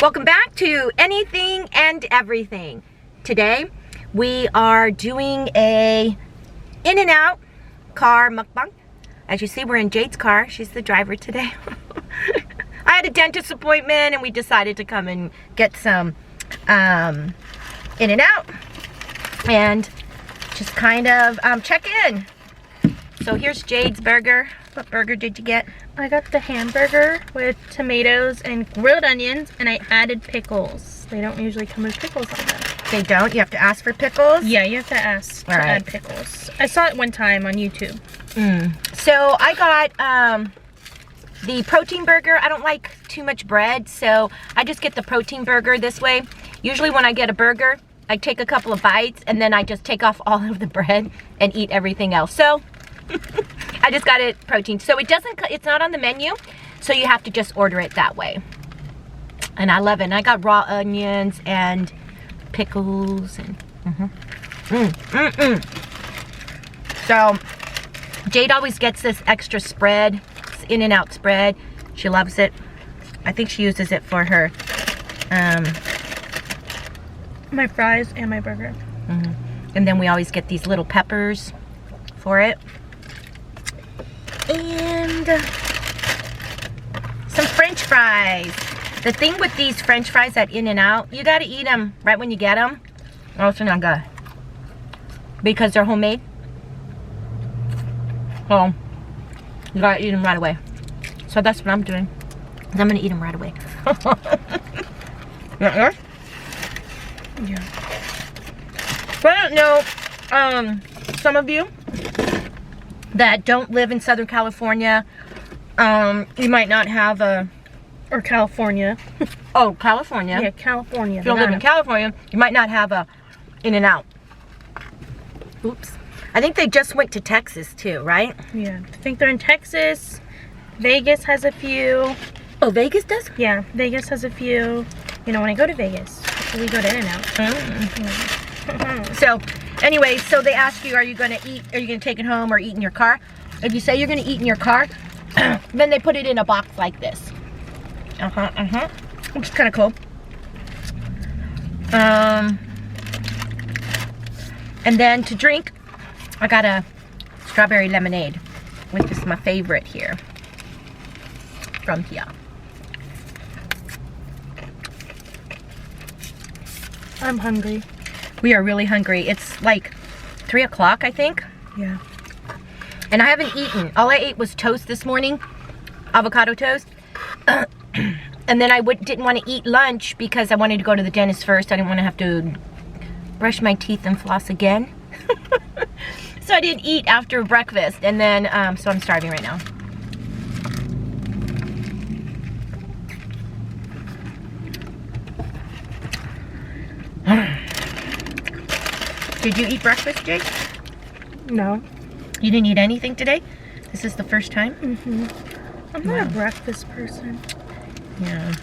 Welcome back to Anything and Everything. Today we are doing a in and out car mukbang. As you see, we're in Jade's car. She's the driver today. I had a dentist appointment and we decided to come and get some in and out and just kind of check in. So here's Jade's burger. What burger did you get? I got the hamburger with tomatoes and grilled onions, and I added pickles. They don't usually come with pickles on them. They don't? You have to ask for pickles? Yeah, you have to ask to add pickles. I saw it one time on YouTube. So I got the protein burger. I don't like too much bread, so I just get the protein burger this way. Usually when I get a burger, I take a couple of bites and then I just take off all of the bread and eat everything else. So I just got it protein. So it's not on the menu, so you have to just order it that way. And I love it. And I got raw onions and pickles and So Jade always gets this extra spread, this in and out spread. She loves it. I think she uses it for her my fries and my burger. And then we always get these little peppers for it. And some French fries. The thing with these French fries at In-N-Out, you gotta eat them right when you get them. Or else they're not good. Because they're homemade. So, you gotta eat them right away. So that's what I'm doing. I'm gonna eat them right away. Yeah. But I don't know, some of you that don't live in Southern California, you might not have a... Or California. Oh, California. Yeah, California. If you don't live in California, you might not have a In-N-Out. Oops. I think they just went to Texas too, right? Yeah, I think they're in Texas. Vegas has a few. Oh, Vegas does? Yeah, Vegas has a few. You know, when I go to Vegas, we go to In-N-Out. So, anyway, so they ask you, are you going to eat, are you going to take it home or eat in your car? If you say you're going to eat in your car, then they put it in a box like this. Which is kind of cool. And then to drink, I got a strawberry lemonade, which is my favorite here. From here. I'm hungry. We are really hungry. It's like 3 o'clock, I think. Yeah. And I haven't eaten. All I ate was toast this morning. Avocado toast. And then I didn't want to eat lunch because I wanted to go to the dentist first. I didn't want to have to brush my teeth and floss again. So I didn't eat after breakfast. And then, so I'm starving right now. Did you eat breakfast, Jake? No. You didn't eat anything today? This is the first time? I'm not a breakfast person. Yeah.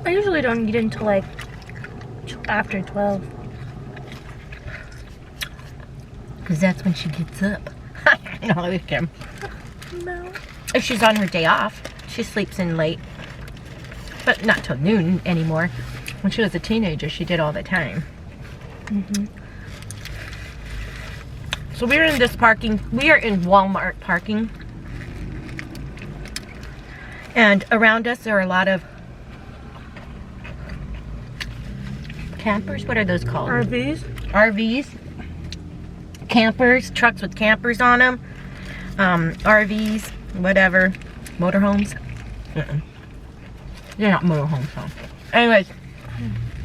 I usually don't eat until like after 12. Because that's when she gets up. No, we can. No. If she's on her day off, she sleeps in late. But not till noon anymore. When she was a teenager, she did all the time. So we're in this parking. We are in Walmart parking. And around us there are a lot of campers. What are those called? RVs. RVs. Campers. Trucks with campers on them. RVs. Whatever. Motorhomes. They're not motorhomes, though. Anyways.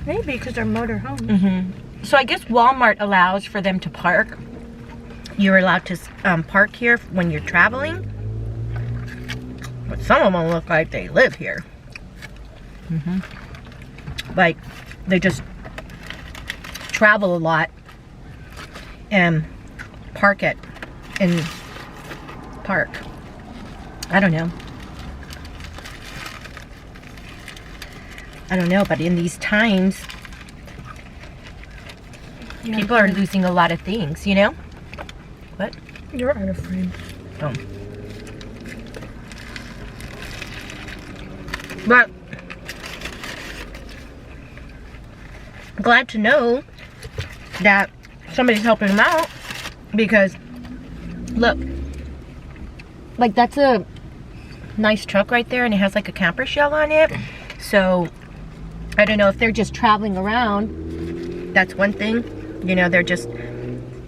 Maybe because they're motor homes. So I guess Walmart allows for them to park. You're allowed to park here when you're traveling. But some of them look like they live here. Like they just travel a lot and park it in park. I don't know. I don't know, but in these times, people are losing a lot of things, you know? What? You're out of frame. Oh. But glad to know that somebody's helping them out, because look, like that's a nice truck right there, and it has like a camper shell on it. So I don't know if they're just traveling around. That's one thing, you know, they're just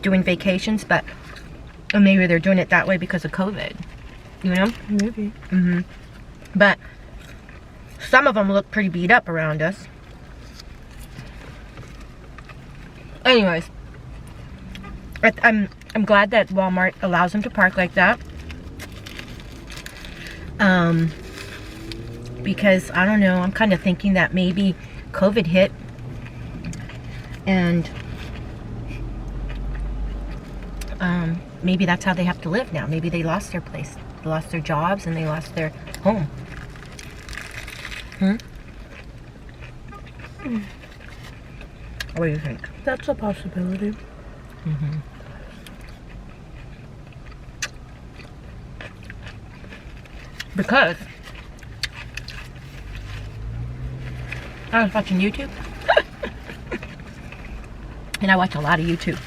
doing vacations, but maybe they're doing it that way because of COVID, you know? Maybe. But some of them look pretty beat up around us. Anyways, I'm glad that Walmart allows them to park like that. Because I don't know, I'm kind of thinking that maybe COVID hit and maybe that's how they have to live now. Maybe they lost their place, they lost their jobs, and they lost their home. What do you think? That's a possibility. Because I was watching YouTube. And I watch a lot of YouTube.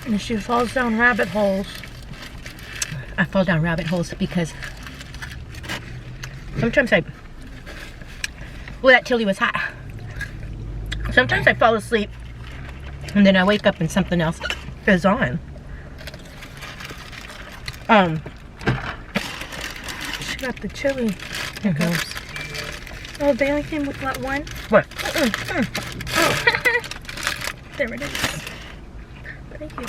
And she falls down rabbit holes. I fall down rabbit holes because sometimes well, that chili was hot. Sometimes I fall asleep and then I wake up and something else is on. She got the chili hiccups. Oh, they only came with that one? What? There it is. Thank you.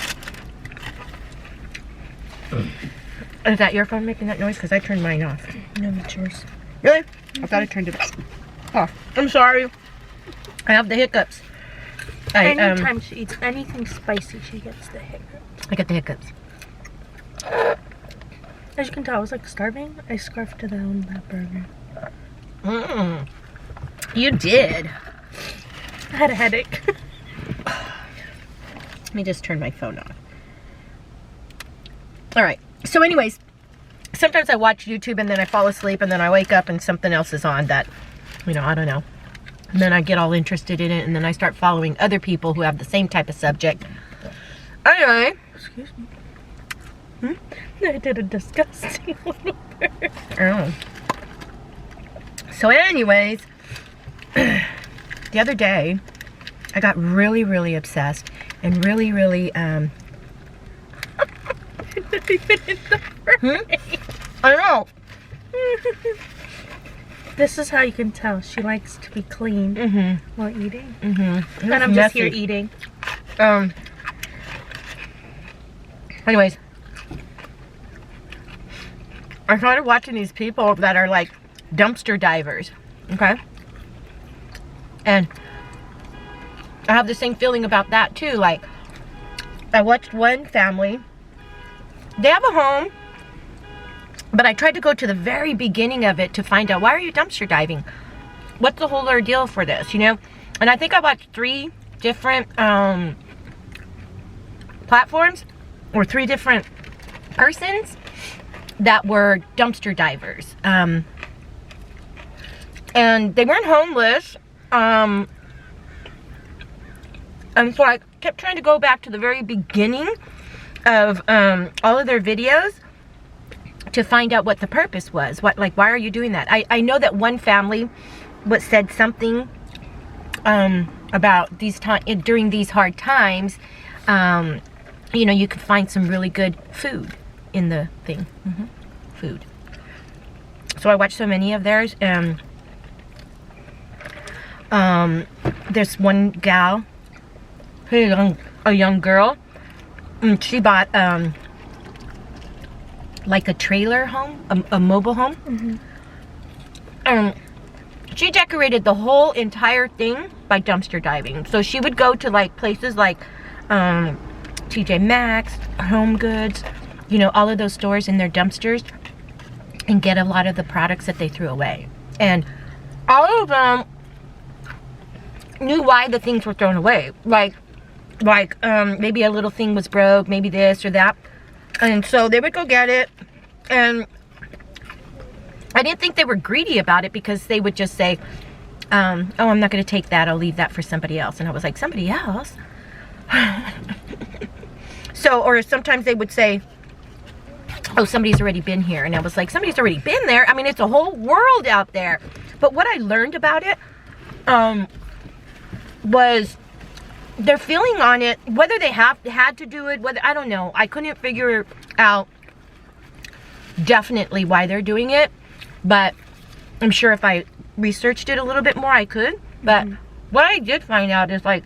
Is that your phone making that noise? Because I turned mine off. No, it's yours. Really? I thought I turned it off. I'm sorry. I have the hiccups. Anytime she eats anything spicy, she gets the hiccups. I get the hiccups. As you can tell, I was like starving. I scarfed down that burger. You did. I had a headache. Let me just turn my phone off. Alright, so anyways, sometimes I watch YouTube and then I fall asleep and then I wake up and something else is on that, you know, I don't know. And then I get all interested in it and then I start following other people who have the same type of subject. Anyway. Excuse me. I did a disgusting little bird. Oh. So anyways, the other day, I got really, really obsessed and really, really, Not even in the frame. I know. This is how you can tell she likes to be clean while eating. And I'm just here eating. Anyways, I started watching these people that are like dumpster divers, okay? And I have the same feeling about that too. Like, I watched one family. They have a home, but I tried to go to the very beginning of it to find out, why are you dumpster diving? What's the whole ordeal for this, you know? And I think I watched 3 different platforms, or 3 different persons that were dumpster divers. And they weren't homeless. And so I kept trying to go back to the very beginning of all of their videos to find out what the purpose was. What, like, why are you doing that? I know that one family said something about these during these hard times, you know, you could find some really good food in the thing. Food. So I watched so many of theirs. There's one gal, a young girl, and she bought like a trailer home, a mobile home. And she decorated the whole entire thing by dumpster diving. So she would go to like places like TJ Maxx, Home Goods, you know, all of those stores in their dumpsters, and get a lot of the products that they threw away. And all of them knew why the things were thrown away. Like maybe a little thing was broke, maybe this or that. And so they would go get it. And I didn't think they were greedy about it because they would just say, oh, I'm not going to take that. I'll leave that for somebody else. And I was like, somebody else? So, or sometimes they would say, oh, somebody's already been here. And I was like, somebody's already been there. I mean, it's a whole world out there. But what I learned about it was their feeling on it, whether they had to do it, whether, I don't know. I couldn't figure out definitely why they're doing it. But I'm sure if I researched it a little bit more, I could. But what I did find out is, like,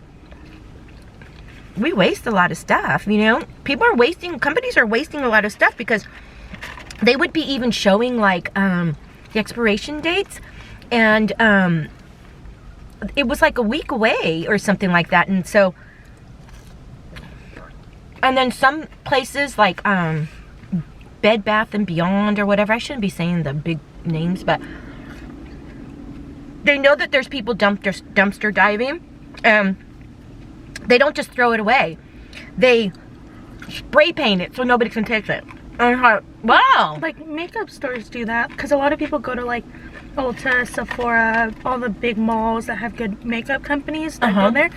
we waste a lot of stuff, you know? People are wasting, companies are wasting a lot of stuff because they would be even showing, like, the expiration dates. And it was like a week away or something like that. And so, and then some places like Bed Bath and Beyond or whatever, I shouldn't be saying the big names, but they know that there's people dumpster diving. They don't just throw it away. They spray paint it so nobody can take it. And I thought, wow. Like, makeup stores do that because a lot of people go to, like, Ulta, Sephora, all the big malls that have good makeup companies that go there.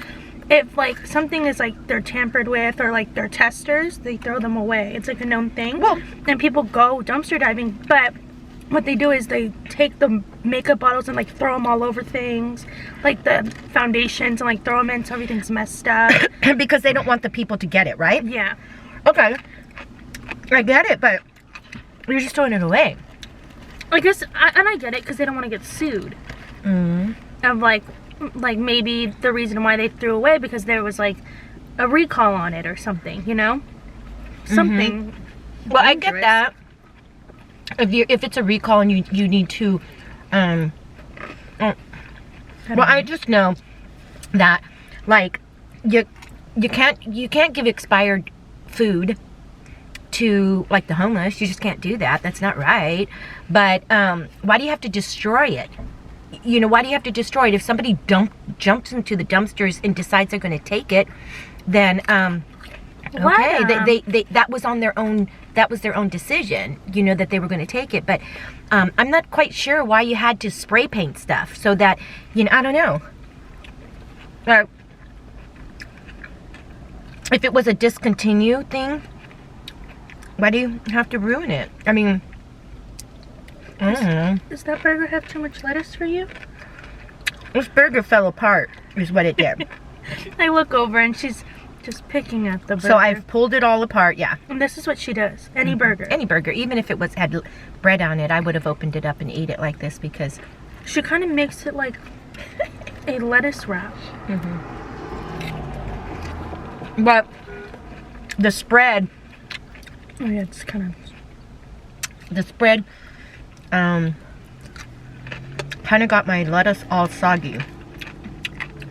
If, like, something is, like, they're tampered with or, like, they're testers, they throw them away. It's, like, a known thing. Well, and people go dumpster diving, but what they do is they take the makeup bottles and, like, throw them all over things, like the foundations, and, like, throw them in so everything's messed up. because they don't want the people to get it, right? Yeah. Okay. I get it, but you're just throwing it away. I guess, and I get it, because they don't want to get sued. Of, like maybe the reason why they threw away because there was, like, a recall on it or something, you know? Something Well, I get that. If it's a recall and you need to, well, I just know that, like, you can't give expired food to, like, the homeless. You just can't do that. That's not right. But why do you have to destroy it? You know, why do you have to destroy it? If somebody jumps into the dumpsters and decides they're going to take it, then okay, they that was on their own. That was their own decision, you know, that they were going to take it. But I'm not quite sure why you had to spray paint stuff so that, you know, I don't know. If it was a discontinue thing, why do you have to ruin it? I mean, I don't know. Does that burger have too much lettuce for you? This burger fell apart, is what it did. I look over and she's just picking at the burger. So I've pulled it all apart, yeah. And this is what she does. Any burger. Any burger. Even if it had bread on it, I would have opened it up and ate it like this because... She kind of makes it like a lettuce wrap. But the spread... Oh yeah, it's kind of... The spread kind of got my lettuce all soggy.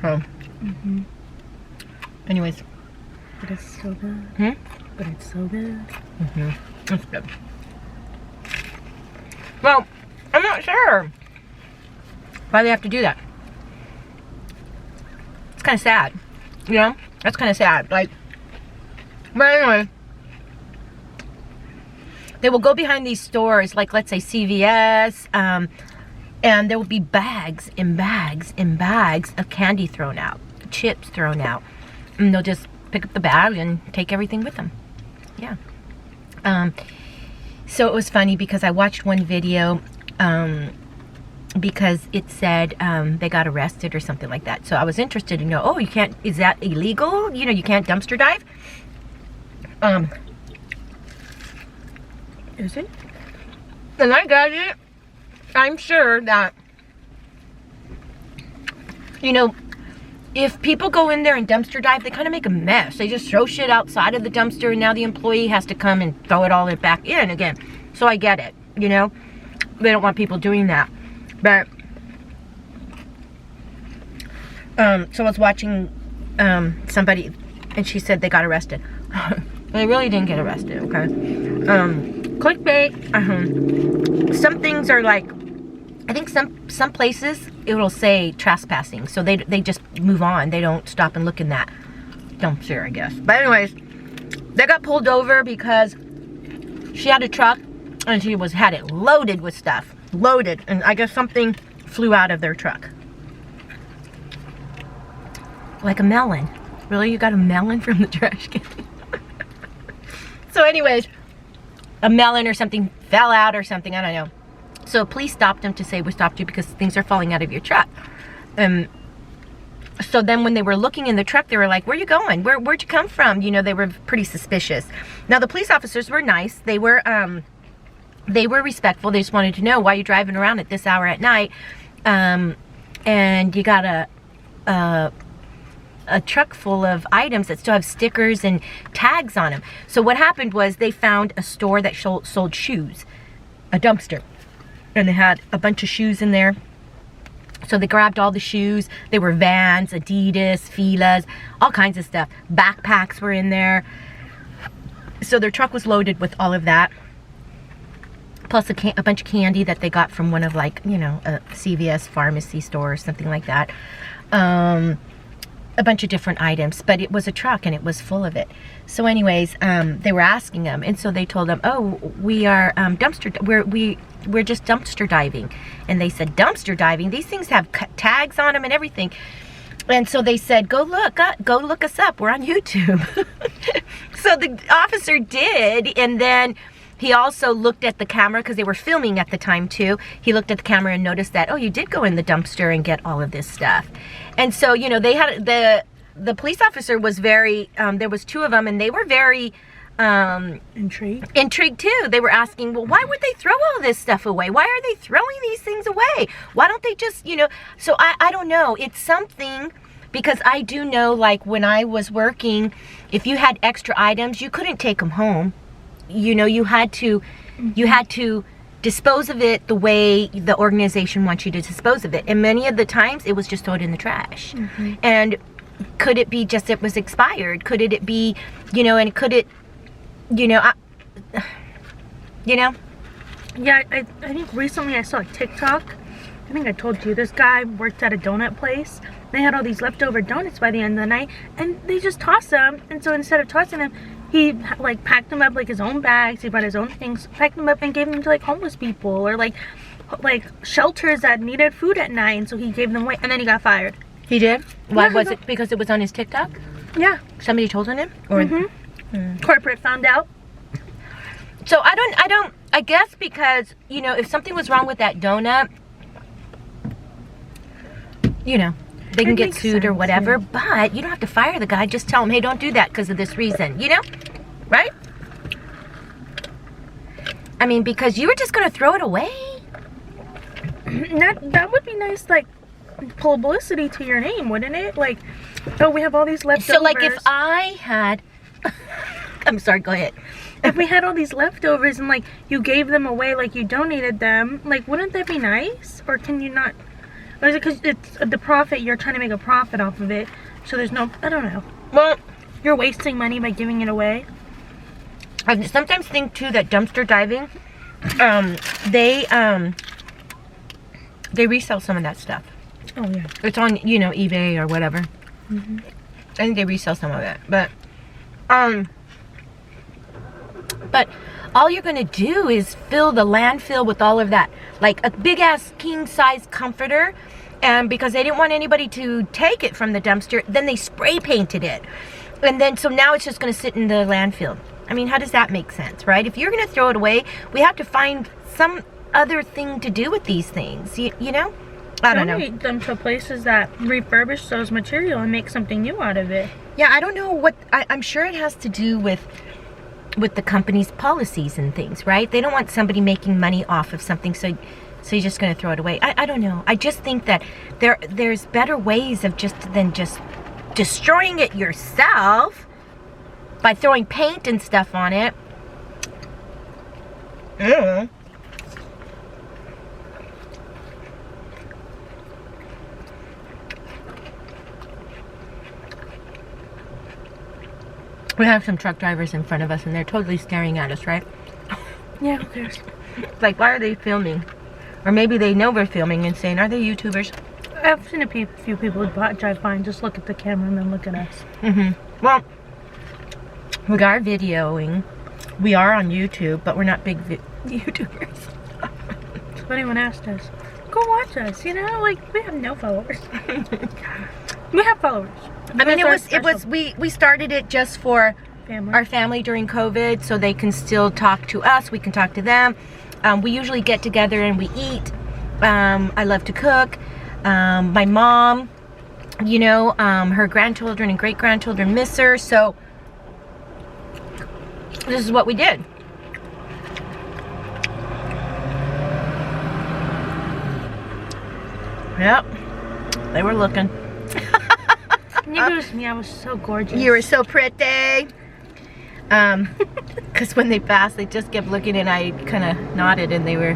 So... Anyways. But it's so good. But it's so good. It's good. Well, I'm not sure why they have to do that. It's kind of sad. You know? That's kind of sad. Like, but anyway. They will go behind these stores, like, let's say CVS, and there will be bags and bags and bags of candy thrown out, chips thrown out. And they'll just pick up the bag and take everything with them. Yeah. So it was funny because I watched one video because it said they got arrested or something like that. So I was interested to know, oh, you can't, is that illegal? You know, you can't dumpster dive? Is it? And I got it. I'm sure that, you know, if people go in there and dumpster dive, they kind of make a mess. They just throw shit outside of the dumpster, and now the employee has to come and throw it all back in again. So I get it, you know? They don't want people doing that. But, so I was watching somebody, and she said they got arrested. They really didn't get arrested, okay? Clickbait. Some things are like, I think some places it'll say trespassing, so they just move on. They don't stop and look in that dumpster, I guess. But anyways, they got pulled over because she had a truck and she had it loaded with stuff, loaded, and I guess something flew out of their truck. Like a melon. Really? You got a melon from the trash can? So anyways, a melon or something fell out or something, I don't know. So police stopped them to say, we stopped you because things are falling out of your truck. So then when they were looking in the truck, they were like, where are you going? Where'd you come from? You know, they were pretty suspicious. Now the police officers were nice. They were respectful. They just wanted to know why you're driving around at this hour at night. And you got a truck full of items that still have stickers and tags on them. So what happened was they found a store that sold shoes, a dumpster, and they had a bunch of shoes in there. So they grabbed all the shoes. They were Vans, Adidas, Fila's, all kinds of stuff. Backpacks were in there. So their truck was loaded with all of that, plus a bunch of candy that they got from one of, like, you know, a CVS pharmacy store or something like that. A bunch of different items, but it was a truck and it was full of it. So anyways, they were asking them, and so they told them, oh, we are we're just dumpster diving. And they said, dumpster diving? These things have tags on them and everything. And so they said, go look us up, we're on YouTube. So the officer did, and then he also looked at the camera, because they were filming at the time too. He looked at the camera and noticed that, oh, you did go in the dumpster and get all of this stuff. And so, you know, they had, the police officer was very, there was two of them, and they were very intrigued too. They were asking, well, why would they throw all this stuff away? Why are they throwing these things away? Why don't they just, you know? So I don't know. It's something, because I do know, like, when I was working, if you had extra items, you couldn't take them home. You know, you had to dispose of it the way the organization wants you to dispose of it. And many of the times it was just thrown in the trash. And could it be just it was expired? Could it be, you know, and could it, you know, you know? Yeah, I think recently I saw a TikTok. I think I told you, this guy worked at a donut place. They had all these leftover donuts by the end of the night, and they just tossed them. And so instead of tossing them, he like packed them up like his own bags. He brought his own things, packed them up, and gave them to like homeless people or like shelters that needed food at night. And so he gave them away, and then he got fired. He did? Why was it? Because it was on his TikTok? Yeah. Somebody told on him? Or corporate found out. So I guess because, you know, if something was wrong with that donut, you know, they can get sued or whatever, but you don't have to fire the guy. Just tell him, hey, don't do that because of this reason, you know? Right? I mean, because you were just going to throw it away. That would be nice, like, publicity to your name, wouldn't it? Like, oh, we have all these leftovers. So, like, if I had... I'm sorry, go ahead. If we had all these leftovers and, like, you gave them away, like, you donated them, like, wouldn't that be nice? Or can you not... Or is it because it's the profit, you're trying to make a profit off of it, so there's no... I don't know. Well, you're wasting money by giving it away. I sometimes think, too, that dumpster diving, they resell some of that stuff. Oh, yeah. It's on, you know, eBay or whatever. I think they resell some of it. But all you're going to do is fill the landfill with all of that. Like a big-ass king-size comforter. And because they didn't want anybody to take it from the dumpster, then they spray painted it. And then, so now it's just going to sit in the landfill. I mean, how does that make sense, right? If you're going to throw it away, we have to find some other thing to do with these things, you know? I don't know. Donate them to places that refurbish those material and make something new out of it. Yeah, I don't know what, I'm sure it has to do with the company's policies and things, right? They don't want somebody making money off of something, so you're just going to throw it away. I don't know. I just think that there's better ways of than just destroying it yourself by throwing paint and stuff on it. We have some truck drivers in front of us, and they're totally staring at us, right? Yeah, who cares? Like, why are they filming? Or maybe they know we're filming and saying, are they YouTubers? I've seen a few people drive by and just look at the camera and then look at us. Well, we are videoing. We are on YouTube, but we're not big YouTubers. if anyone asked us, go watch us. You know, like we have no followers. We have followers. I mean, we started it just for Family. our family during COVID, so they can still talk to us. We can talk to them. We usually get together and we eat. I love to cook. My mom, you know, her grandchildren and great-grandchildren miss her, so this is what we did. Yep, they were looking. Neither was me. I was so gorgeous. You were so pretty. Because when they passed, they just kept looking, and I kind of nodded, and they were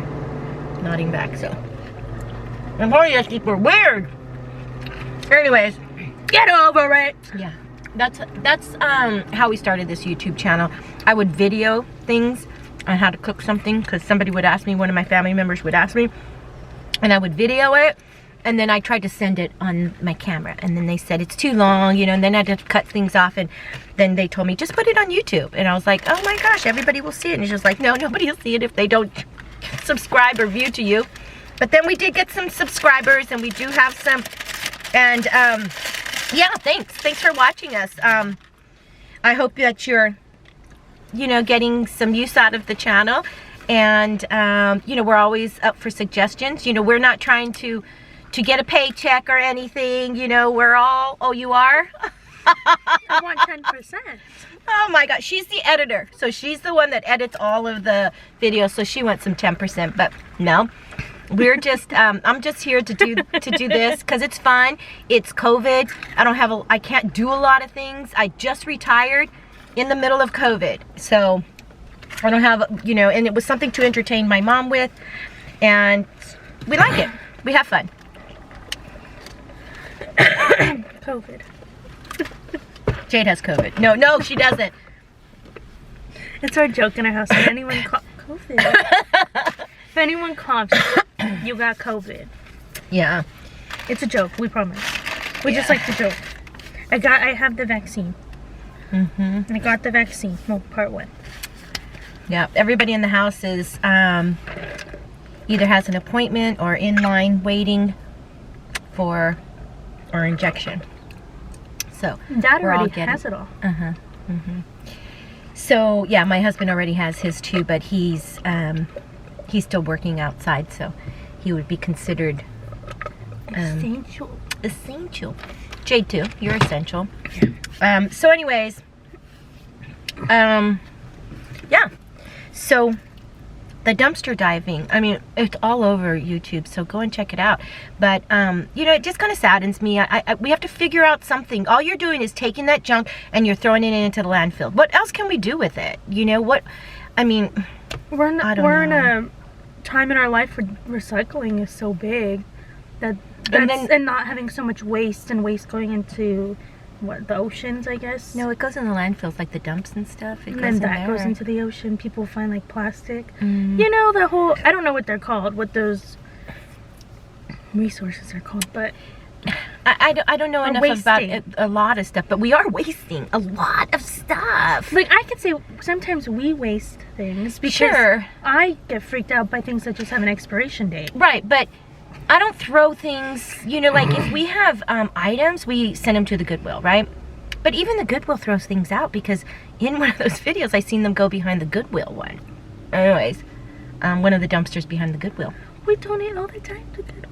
nodding back. So, and all you people were weird. Anyways, Get over it. yeah, that's how we started this YouTube channel. I would video things on how to cook something because somebody would ask me, one of my family members would ask me, and I would video it. And then I tried to send it on my camera, and then they said it's too long, you know, and then I had to cut things off, and then they told me, just put it on YouTube. And I was like, oh my gosh, everybody will see it. And it's just like, no, nobody will see it if they don't subscribe or view to you. But then we did get some subscribers, and we do have some, and yeah, thanks for watching us. I hope that you're, you know, getting some use out of the channel, and you know, we're always up for suggestions. You know, we're not trying to get a paycheck or anything, you know, we're all, oh, you are? I want 10%. Oh my God, she's the editor. So she's the one that edits all of the videos, so she wants some 10%, but no. We're just, I'm just here to do this because it's fun. It's COVID. I can't do a lot of things. I just retired in the middle of COVID. So I don't have, you know, and it was something to entertain my mom with, and we like it. We have fun. COVID. Jade has COVID. No, she doesn't. It's our joke in our house. If anyone COVID. If anyone coughs, you got COVID. Yeah. It's a joke. We promise. We just like to joke. I have the vaccine. Mm-hmm. I got the vaccine. Well, part 1. Yeah. Everybody in the house is either has an appointment or in line waiting for our injection. So Dad we're all already getting, has it all. Uh-huh. Mm-hmm. So yeah, my husband already has his too, but he's still working outside, so he would be considered essential. Jade too, you're essential. So anyways, yeah. So the dumpster diving, I mean, it's all over YouTube, so go and check it out. But you know, it just kind of saddens me. We have to figure out something. All you're doing is taking that junk and you're throwing it into the landfill. What else can we do with it? You know what? I mean, we're in a time in our life where recycling is so big and not having so much waste going into the oceans, I guess. No, it goes in the landfills, like the dumps and stuff. It And goes then in that there. goes into the ocean. People find like plastic. Mm. You know, the whole, I don't know what they're called, what those resources are called, but I don't know enough about wasting. a lot of stuff, but we are wasting a lot of stuff. like I could say sometimes we waste things because Sure. I get freaked out by things that just have an expiration date. Right, but I don't throw things, you know, like if we have items, we send them to the Goodwill, right? But even the Goodwill throws things out because in one of those videos, I seen them go behind the Goodwill one. Anyways, one of the dumpsters behind the Goodwill. We donate all the time to Goodwill.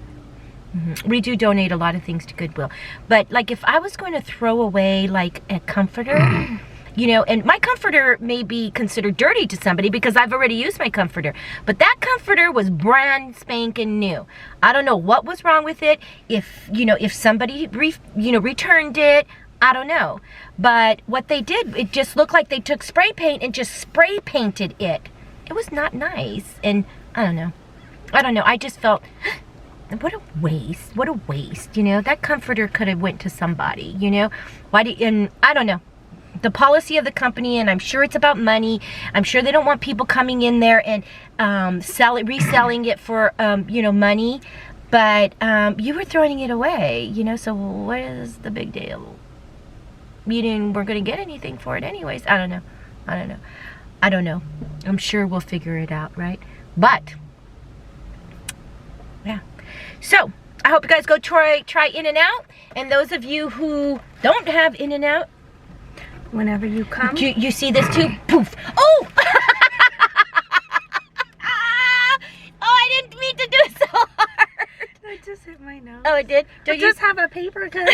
Mm-hmm. We do donate a lot of things to Goodwill. But like if I was going to throw away like a comforter, you know, and my comforter may be considered dirty to somebody because I've already used my comforter. But that comforter was brand spanking new. I don't know what was wrong with it. If, you know, if somebody, returned it, I don't know. But what they did, it just looked like they took spray paint and just spray painted it. It was not nice. And I don't know. I just felt, what a waste. What a waste. You know, that comforter could have went to somebody, you know. And I don't know. The policy of the company, and I'm sure it's about money. I'm sure they don't want people coming in there and reselling it for money. But you were throwing it away, you know. So what is the big deal? We're going to get anything for it anyways. I don't know. I'm sure we'll figure it out, right? But Yeah. So, I hope you guys go try In-N-Out. And those of you who don't have In-N-Out, whenever you come. You see this too? Poof. Oh! Oh, I didn't mean to do it so hard. I just hit my nose. Oh, it did? I just have a paper cut.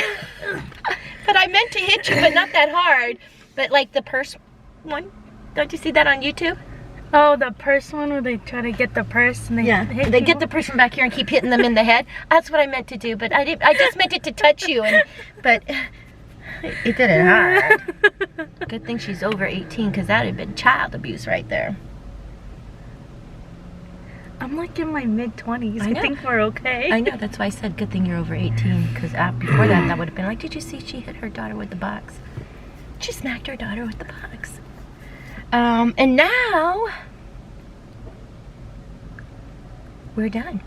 But I meant to hit you, but not that hard. But like the purse one. Don't you see that on YouTube? Oh, the purse one where they try to get the purse and they hit they people? get the person back here and keep hitting them in the head. That's what I meant to do, but I didn't. I just meant it to touch you, but it did it hard. Good thing she's over 18, because that had been child abuse right there. I'm like in my mid-20s. I I know. think we're okay. I know, that's why I said good thing you're over 18, because before that would have been like, did you see she hit her daughter with the box? She smacked her daughter with the box. And now we're done.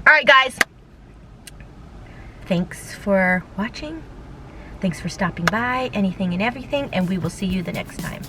All right, guys. Thanks for watching. Thanks for stopping by, anything and everything, and we will see you the next time.